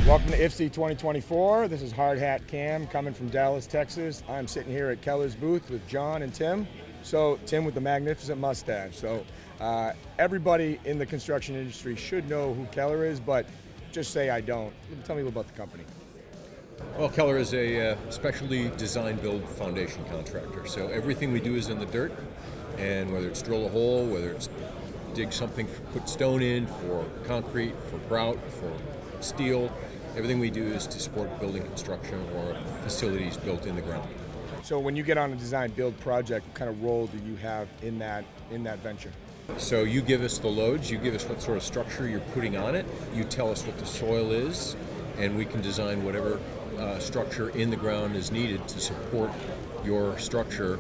Welcome to IFCEE 2024. This is Hard Hat Cam coming from Dallas, Texas. I'm sitting here at Keller's booth with John and Tim. So Tim with the magnificent mustache. So everybody in the construction industry should know who Keller is, but just say I don't. Tell me a little about the company. Well, Keller is a specialty design-build foundation contractor. So everything we do is in the dirt, and whether it's drill a hole, whether it's dig something, put stone in for concrete, for grout, for steel, everything we do is to support building construction or facilities built in the ground. So when you get on a design-build project, what kind of role do you have in that venture? So you give us the loads, you give us what sort of structure you're putting on it, you tell us what the soil is, and we can design whatever structure in the ground is needed to support your structure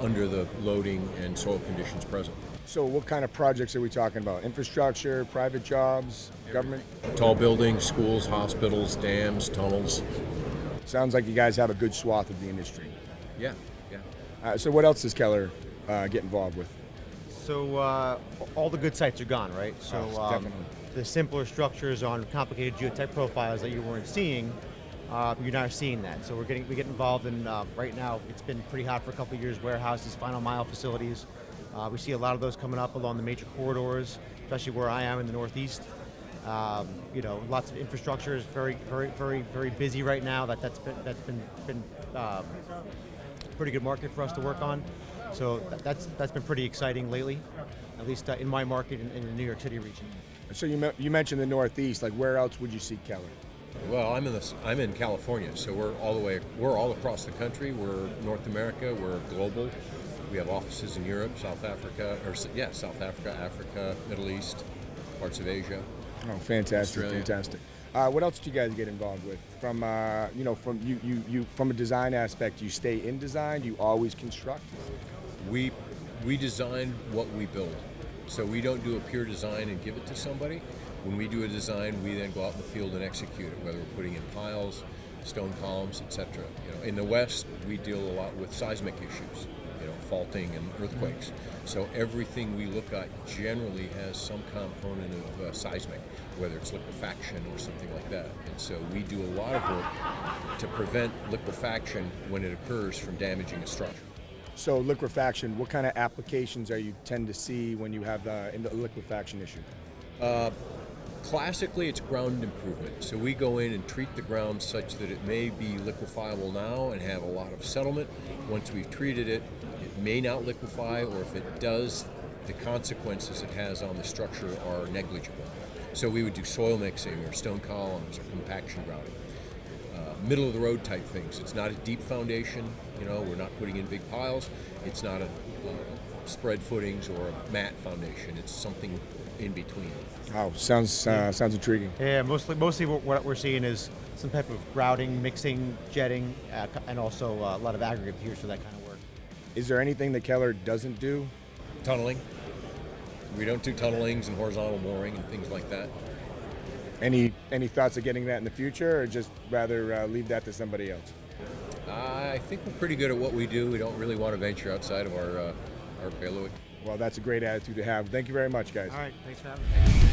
under the loading and soil conditions present. So what kind of projects are we talking about? Infrastructure, private jobs, government? Tall buildings, schools, hospitals, dams, tunnels. Sounds like you guys have a good swath of the industry. Yeah. So what else does Keller get involved with? So all the good sites are gone, right? So definitely. The simpler structures on complicated geotech profiles that you weren't seeing, you're now seeing that. So we get involved in right now. It's been pretty hot for a couple of years. Warehouses, final mile facilities. We see a lot of those coming up along the major corridors, especially where I am in the Northeast. Lots of infrastructure is very busy right now. That's been pretty good market for us to work on. So that's been pretty exciting lately, at least in my market in the New York City region. So you mentioned the Northeast. Like where else would you see Keller? Well, I'm in California, so we're all across the country. We're North America. We're global. We have offices in Europe, South Africa, Africa, Middle East, parts of Asia. Oh, fantastic, Australia. fantastic. What else do you guys get involved with? From from a design aspect, you stay in design. You always construct. We design what we build, so we don't do a pure design and give it to somebody. When we do a design, we then go out in the field and execute it, whether we're putting in piles, stone columns, etc. In the West, we deal a lot with seismic issues, faulting and earthquakes. So everything we look at generally has some component of seismic, whether it's liquefaction or something like that. And so we do a lot of work to prevent liquefaction when it occurs from damaging a structure. So liquefaction, what kind of applications are you tend to see when you have the liquefaction issue? Classically, it's ground improvement. So we go in and treat the ground such that it may be liquefiable now and have a lot of settlement. Once we've treated it, it may not liquefy, or if it does, the consequences it has on the structure are negligible. So we would do soil mixing or stone columns or compaction grouting. Middle of the road type things. It's not a deep foundation, we're not putting in big piles. It's not a spread footings or a mat foundation. It's something in between. Oh, sounds intriguing. Yeah, mostly what we're seeing is some type of grouting, mixing, jetting, and also a lot of aggregate piers for that kind of work. Is there anything that Keller doesn't do? Tunneling. We don't do tunnelings and horizontal mooring and things like that. Any thoughts of getting that in the future, or just rather leave that to somebody else? I think we're pretty good at what we do. We don't really want to venture outside of our bailiwick. Well, that's a great attitude to have. Thank you very much, guys. All right, thanks for having me.